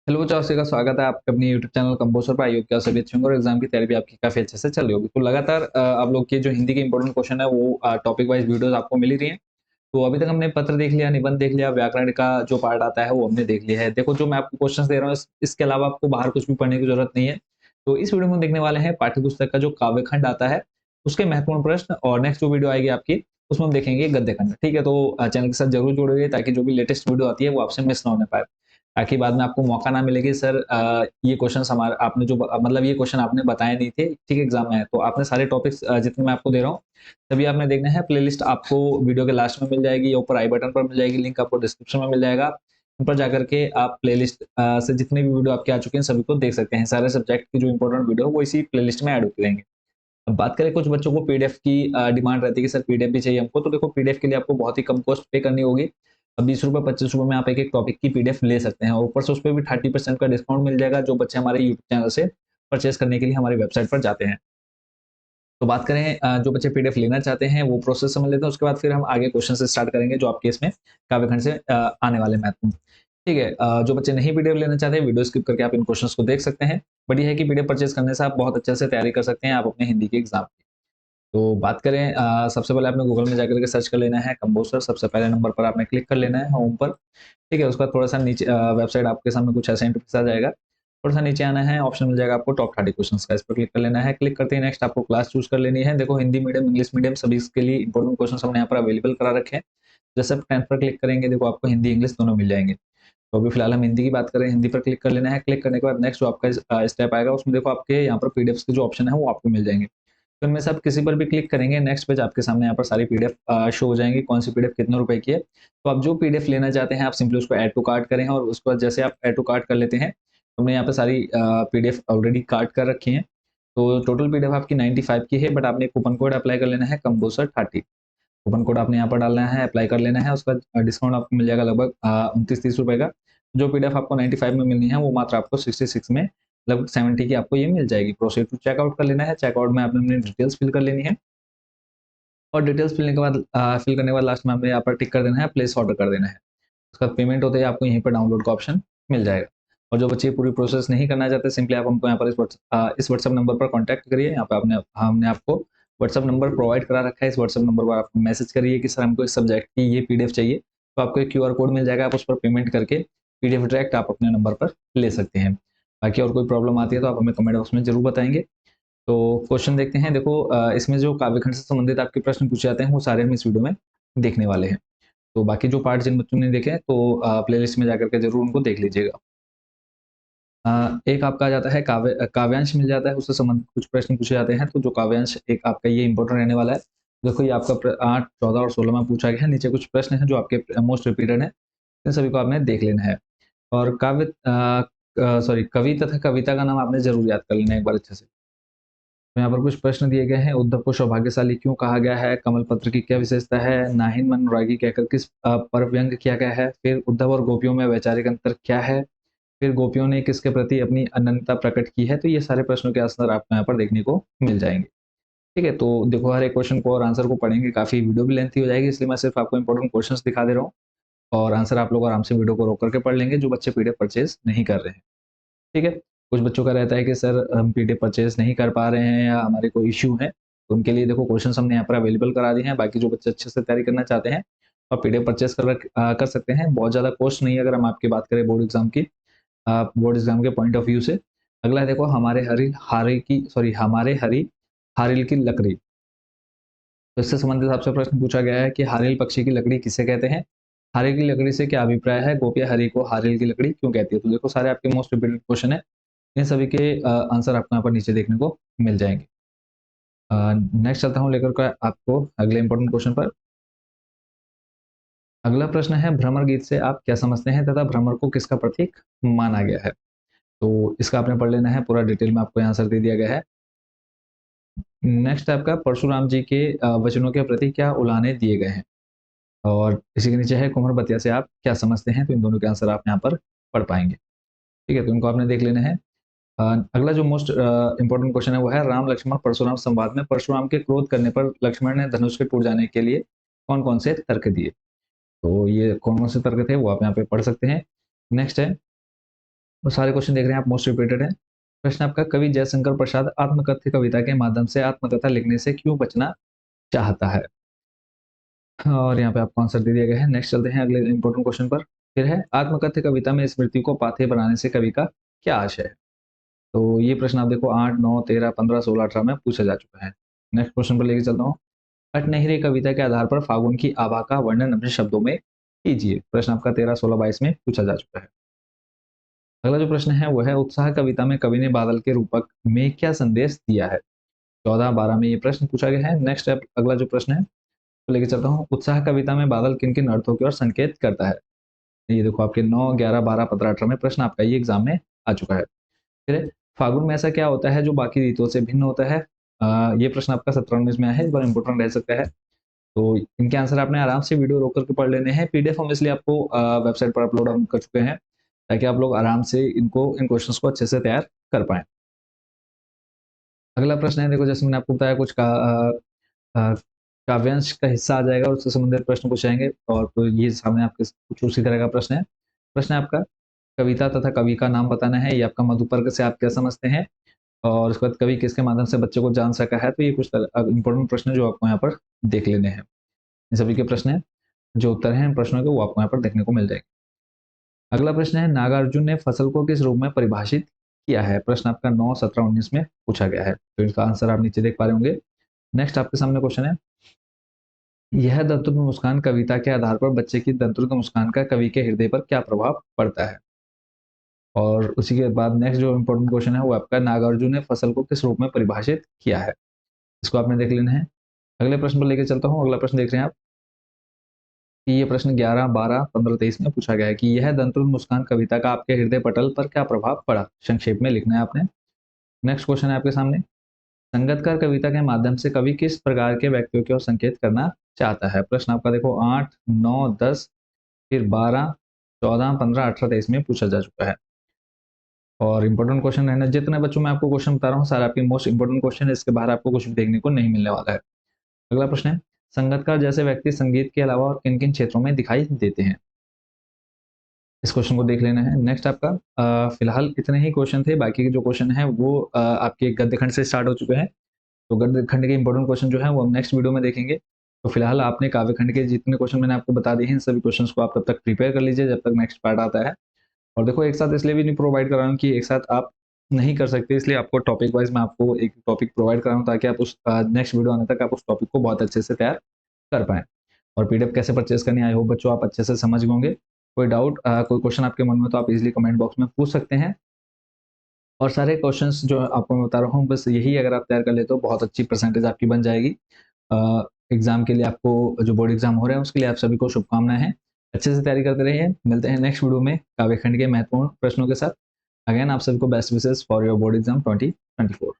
Hello चार्सी का स्वागत है आपके अपने यूट्यूब चैनल कंपोजर पर। आयोग क्या सभी अच्छे होंगे और एग्जाम की तैयारी भी आपकी काफी अच्छे से चल रही होगी। तो लगातार आप लोग के जो हिंदी के इंपॉर्टेंट क्वेश्चन है वो टॉपिक वाइज वीडियोस आपको मिल ही रही हैं। तो अभी तक हमने पत्र देख लिया, निबंध देख लिया, व्याकरण का जो पार्ट आता है वो हमने देख लिया है। देखो जो मैं आपको क्वेश्चन दे रहा हूँ इसके अलावा आपको बाहर कुछ भी पढ़ने की जरूरत नहीं है। तो इस वीडियो में हम देखने वाले हैं पाठ्य पुस्तक का जो काव्यखंड आता है उसके महत्वपूर्ण प्रश्न, और नेक्स्ट जो वीडियो आएगी आपकी उसमें हम देखेंगे गद्य खंड। ठीक है, तो चैनल के साथ जरूर जुड़िए ताकि जो भी लेटेस्ट वीडियो आती है वो आपसे मिस ना होने पाए, ताकि बाद में आपको मौका ना मिले कि सर ये क्वेश्चन हमारे आपने जो मतलब ये क्वेश्चन आपने बताए नहीं थे, ठीक एग्जाम में है। तो आपने सारे टॉपिक्स जितने मैं आपको दे रहा हूँ तभी आपने देखना है। प्लेलिस्ट आपको वीडियो के लास्ट में मिल जाएगी या ऊपर आई बटन पर मिल जाएगी, लिंक आपको डिस्क्रिप्शन में मिल जाएगा। उन पर जाकर के आप प्लेलिस्ट से जितने भी वीडियो आपके आ चुके हैं सभी को देख सकते हैं। सारे सब्जेक्ट की जो इंपॉर्टेंट वीडियो है वो इसी प्लेलिस्ट में ऐड होती रहेंगे। अब बात करें, कुछ बच्चों को पीडीएफ की डिमांड रहती है कि सर पीडीएफ भी चाहिए हमको। तो देखो पीडीएफ के लिए आपको बहुत ही कम कॉस्ट पे करनी होगी। अब 20 रुपए 25 रुपए में आप एक एक टॉपिक की पीडीएफ ले सकते हैं, और ऊपर से उस पर भी 30% का डिस्काउंट मिल जाएगा जो बच्चे हमारे यूट्यूब चैनल से परचेस करने के लिए हमारी वेबसाइट पर जाते हैं। तो बात करें जो बच्चे पीडीएफ लेना चाहते हैं वो प्रोसेस समझ लेते हैं, उसके बाद फिर हम आगे क्वेश्चन से स्टार्ट करेंगे जो आपके इसमें काव्यखंड से आने वाले मैथ में। ठीक है, जो बच्चे नहीं पीडीएफ लेना चाहते वीडियो स्किप करके आप इन क्वेश्चंस को देख सकते हैं। बट ये है कि पीडीएफ परचेस करने से आप बहुत अच्छे से तैयारी कर सकते हैं आप अपने हिंदी के एग्जाम की। तो बात करें, सबसे पहले आपने गूगल में जाकर के सर्च कर लेना है कंपोजर। सबसे पहले नंबर पर आपने क्लिक कर लेना है होम पर। ठीक है, उसका थोड़ा सा नीचे वेबसाइट आपके सामने कुछ ऐसा इंटरफेस आ जाएगा। थोड़ा सा नीचे आना है, ऑप्शन मिल जाएगा आपको टॉप 30 क्वेश्चंस का, इस पर क्लिक कर लेना है। क्लिक करते ही नेक्स्ट आपको क्लास चूज कर लेनी है। देखो हिंदी मीडियम इंग्लिश मीडियम सभी के लिए इंपॉर्टेंट क्वेश्चन हमने यहाँ पर अवेलेबल करा रखे हैं। जैसे आप 10th पर क्लिक करेंगे देखो आपको हिंदी इंग्लिश दोनों मिल जाएंगे। तो अभी फिलहाल हम हिंदी की बात करें, हिंदी पर क्लिक कर लेना है। क्लिक करने के बाद नेक्स्ट जो आपका स्टेप आएगा उसमें देखो आपके यहाँ पर पीडीएफ के जो ऑप्शन है वो आपको मिल जाएंगे। तो इनमें से आप किसी पर भी क्लिक करेंगे नेक्स्ट पेज आपके सामने यहाँ पर सारी पीडीएफ शो हो जाएंगी, कौन सी पीडीएफ कितने रुपए की है। तो आप जो पीडीएफ लेना चाहते हैं आप सिंपली उसको ऐड टू कार्ट करें, और उसके बाद जैसे आप ऐड टू कार्ट कर लेते हैं तो हमने यहाँ पे सारी पीडीएफ ऑलरेडी कार्ट कर रखी है। तो टोटल पीडीएफ आपकी 95 की है, बट आपने कूपन कोड अप्लाई कर लेना है कंपोजर 30। कूपन कोड आपने यहाँ पर डालना है, अप्लाई कर लेना है। उसका डिस्काउंट आपको मिल जाएगा लगभग 29-30 रुपए का। जो पीडीएफ आपको 95 में मिलनी है वो मात्र आपको 66 में लगभग 70 की आपको ये मिल जाएगी। प्रोसीड टू चेकआउट कर लेना है। चेकआउट में आपने अपनी डिटेल्स फिल कर लेनी है, और डिटेल्स फिलने के बाद फिल करने के बाद लास्ट में आपने यहाँ पर टिक कर देना है, प्लेस ऑर्डर कर देना है। उसका पेमेंट होते ही आपको यहीं पर डाउनलोड का ऑप्शन मिल जाएगा। और जो बच्चे पूरी प्रोसेस नहीं करना चाहते सिंपली आप हमको यहाँ पर इस व्हाट्सएप नंबर पर कॉन्टैक्ट करिए। यहाँ पे आपने हमने आपको व्हाट्सएप नंबर प्रोवाइड करा रखा है। इस व्हाट्सएप नंबर पर आप मैसेज करिए कि सर हमको इस सब्जेक्ट की ये पीडीएफ चाहिए। तो आपको एक क्यूआर कोड मिल जाएगा, आप उस पर पेमेंट करके पीडीएफ डायरेक्ट आप अपने नंबर पर ले सकते हैं। बाकी और कोई प्रॉब्लम आती है तो आप हमें कमेंट बॉक्स में जरूर बताएंगे। तो क्वेश्चन देखते हैं। देखो इसमें जो काव्यखंड से संबंधित आपके प्रश्न पूछे जाते हैं वो सारे हम इस वीडियो में देखने वाले हैं। तो बाकी जो पार्ट जिन बच्चों ने देखे हैं तो प्लेलिस्ट में जाकर के जरूर उनको देख लीजिएगा। एक आपका आ जाता है काव्यांश मिल जाता है, उससे संबंधित कुछ प्रश्न पूछे जाते हैं। तो जो काव्यांश एक आपका ये इंपॉर्टेंट रहने वाला है। देखो ये आपका 8, 14 और 16 में पूछा गया है। नीचे कुछ प्रश्न हैं जो आपके मोस्ट रिपीटेड हैं, इन सभी को आपने देख लेना है। और सॉरी कवि तथा कविता का नाम आपने जरूर याद कर लेना है एक बार अच्छे से। तो यहाँ पर कुछ प्रश्न दिए गए हैं। उद्धव को सौभाग्यशाली क्यों कहा गया है? कमल पत्र की क्या विशेषता है? नाहिन मन अनुरागी कहकर किस पर व्यंग किया गया है? फिर उद्धव और गोपियों में वैचारिक अंतर क्या है? फिर गोपियों ने किसके प्रति अपनी अनन्यता प्रकट की है? तो ये सारे प्रश्नों के आंसर आपको यहाँ पर देखने को मिल जाएंगे। ठीक है, तो देखो हर एक क्वेश्चन को और आंसर को पढ़ेंगे, काफी वीडियो भी लेंथी हो जाएगी, इसलिए मैं सिर्फ आपको इंपॉर्टेंट क्वेश्चन दिखा दे रहा हूँ, और आंसर आप लोग आराम से वीडियो को रोक करके पढ़ लेंगे जो बच्चे पीडीएफ परचेज नहीं कर रहे हैं। ठीक है, कुछ बच्चों का रहता है कि सर हम पीडीएफ परचेज नहीं कर पा रहे हैं या हमारे कोई इश्यू है, तो उनके लिए देखो क्वेश्चन हमने यहाँ पर अवेलेबल करा दिए हैं। बाकी जो बच्चे अच्छे से तैयारी करना चाहते हैं और पीडीएफ परचेज कर सकते हैं, बहुत ज़्यादा कॉस्ट नहीं है अगर हम आपकी बात करें बोर्ड एग्जाम की, बोर्ड एग्जाम के पॉइंट ऑफ व्यू से। अगला है देखो हमारे हरी हारिल की लकड़ी। तो इससे संबंधित आपसे प्रश्न पूछा गया है कि हारिल पक्षी की लकड़ी किसे कहते हैं? हारिल की लकड़ी से क्या अभिप्राय है? गोपिया हरि को हारिल की लकड़ी क्यों कहती है? तो देखो सारे आपके मोस्ट रिपीटेड क्वेश्चन है, इन सभी के आंसर आपको यहाँ पर नीचे देखने को मिल जाएंगे। नेक्स्ट चलता हूँ लेकर के आपको अगले इंपॉर्टेंट क्वेश्चन पर। अगला प्रश्न है, भ्रमर गीत से आप क्या समझते हैं तथा भ्रमर को किसका प्रतीक माना गया है? तो इसका आपने पढ़ लेना है, पूरा डिटेल में आपको आंसर दे दिया गया है। नेक्स्ट आपका परशुराम जी के वचनों के प्रति क्या उलाने दिए गए हैं? और इसी के नीचे है कुंवर बतिया से आप क्या समझते हैं? तो इन दोनों के आंसर आप यहाँ पर पढ़ पाएंगे। ठीक है, तो इनको आपने देख लेना है। अगला जो मोस्ट इंपॉर्टेंट क्वेश्चन है वो है, राम लक्ष्मण परशुराम संवाद में परशुराम के क्रोध करने पर लक्ष्मण ने धनुष के टूट जाने के लिए कौन कौन से तर्क दिए? तो ये कौन कौन से तर्क थे वो आप यहाँ पे पढ़ सकते हैं। नेक्स्ट है, वो सारे क्वेश्चन देख रहे हैं आप, मोस्ट रिपीटेड है। प्रश्न आपका, कवि जयशंकर प्रसाद आत्मकथ्य कविता के माध्यम से आत्मकथा लिखने से क्यों बचना चाहता है? और यहाँ पे आपको आंसर दे दिया गया है। नेक्स्ट चलते हैं अगले इंपॉर्टेंट क्वेश्चन पर। फिर है, आत्मकथ्य कविता में स्मृति को पाथेय बनाने से कवि का क्या आशय है? तो ये प्रश्न आप देखो 8, 9, 13, 15, 16, 18 में पूछा जा चुका है। नेक्स्ट क्वेश्चन पर लेके चलता हूँ। अठनेहरी कविता के आधार पर फागुन की आभा का वर्णन अपने शब्दों में कीजिए। प्रश्न आपका 13, 16, 22 में पूछा जा चुका है। अगला जो प्रश्न है वो है, उत्साह कविता में कवि ने बादल के रूपक में क्या संदेश दिया है? 14, 12 में ये प्रश्न पूछा गया है। नेक्स्ट अगला जो प्रश्न है तो लेके चलता हूँ, उत्साह कविता में बादल किन किन अर्थों की ओर संकेत करता है? ये देखो आपके 9, 11, 12, 15, 18 में प्रश्न आपका ये एग्जाम में आ चुका है। फिर फागुन में ऐसा क्या होता है जो बाकी ऋतुओं से भिन्न होता है? ये प्रश्न आपका 17, 19 में है, इस बार इंपॉर्टेंट रह सकता है। तो इनके आंसर आपने आराम से वीडियो रोक करके पढ़ लेने हैं। पीडीएफ हम इसलिए आपको वेबसाइट पर अपलोड हम कर चुके हैं ताकि आप लोग आराम से इन क्वेश्चंस को अच्छे से तैयार कर पाएं। अगला प्रश्न है, देखो जैसे मैंने आपको बताया, कुछ का अ, काव्यांश का हिस्सा आ जाएगा और उससे संबंधित प्रश्न पूछे जाएंगे। और तो ये सामने आपके कुछ उसी तरह का प्रश्न है। प्रश्न है आपका, कविता तथा कवि का नाम बताना है। ये आपका मधुपर्क से आप क्या समझते हैं? और उसके बाद कवि किसके माध्यम से बच्चे को जान सका है? तो ये कुछ इंपॉर्टेंट प्रश्न है जो आपको यहाँ पर देख लेने हैं। इन सभी के प्रश्न है, जो उत्तर हैं इन प्रश्नों के वो आपको यहाँ पर देखने को मिल जाएंगे। अगला प्रश्न है, नागार्जुन ने फसल को किस रूप में परिभाषित किया है? प्रश्न आपका 9, 17, 19 में पूछा गया है। तो इसका आंसर आप नीचे देख पा रहे होंगे। नेक्स्ट आपके सामने क्वेश्चन है, यह दंतुर मुस्कान कविता के आधार पर बच्चे की दंतुर मुस्कान का कवि के हृदय पर क्या प्रभाव पड़ता है? और उसी के बाद नेक्स्ट जो इम्पोर्टेंट क्वेश्चन है वो आपका, नागार्जुन ने फसल को किस रूप में परिभाषित किया है? इसको आपने देख लेना है। अगले प्रश्न पर लेकर चलता हूँ। अगला प्रश्न देख रहे हैं आप कि ये प्रश्न 11, 12, 15, 23 में पूछा गया है कि यह दंतुर मुस्कान कविता का आपके हृदय पटल पर क्या प्रभाव पड़ा? संक्षेप में लिखना है आपने। नेक्स्ट क्वेश्चन है आपके सामने, संगतकार कविता के माध्यम से कवि किस प्रकार के व्यक्तियों की ओर संकेत करना चाहता है? प्रश्न आपका देखो 8, 9, 10, फिर 12, 14, 15, 18, 23 में पूछा जा चुका है। और इंपॉर्टेंट क्वेश्चन रहना, जितने बच्चों में आपको क्वेश्चन बता रहा हूँ सारे आपके मोस्ट इंपॉर्टेंट क्वेश्चन है, इसके बाहर आपको कुछ भी देखने को नहीं मिलने वाला है। अगला प्रश्न है, संगतकार जैसे व्यक्ति संगीत के अलावा और किन किन क्षेत्रों में दिखाई देते हैं? इस क्वेश्चन को देख लेना है। नेक्स्ट आपका फिलहाल इतने ही क्वेश्चन थे, बाकी के जो क्वेश्चन है वो आपके गद्य खंड से स्टार्ट हो चुके हैं। तो गद्य खंड के इंपॉर्टेंट क्वेश्चन जो है वो हम नेक्स्ट वीडियो में देखेंगे। तो फिलहाल आपने काव्य खंड के जितने क्वेश्चन मैंने आपको बता दिए हैं, इन सभी क्वेश्चंस को आप तब तक प्रिपेयर कर लीजिए जब तक नेक्स्ट पार्ट आता है। और देखो एक साथ इसलिए भी नहीं प्रोवाइड कर रहा हूँ कि एक साथ आप नहीं कर सकते, इसलिए आपको टॉपिक वाइज मैं आपको एक टॉपिक प्रोवाइड कर रहा हूँ ताकि आप उस नेक्स्ट वीडियो आने तक आप उस टॉपिक को बहुत अच्छे से तैयार कर पाएँ। और पीडीएफ कैसे परचेज करनी है आई होप बच्चों आप अच्छे से समझ गए होंगे। कोई डाउट कोई क्वेश्चन आपके मन में तो आप इजीली कमेंट बॉक्स में पूछ सकते हैं। और सारे क्वेश्चंस जो आपको मैं बता रहा हूँ बस यही अगर आप तैयार कर लेते हो बहुत अच्छी परसेंटेज आपकी बन जाएगी। एग्जाम के लिए आपको जो बोर्ड एग्जाम हो रहे हैं उसके लिए आप सभी को शुभकामनाएं हैं। अच्छे से तैयारी करते रहिए। मिलते हैं नेक्स्ट वीडियो में काव्यखंड के महत्वपूर्ण प्रश्नों के साथ। अगेन आप सभी को best wishes for your board exam 2024।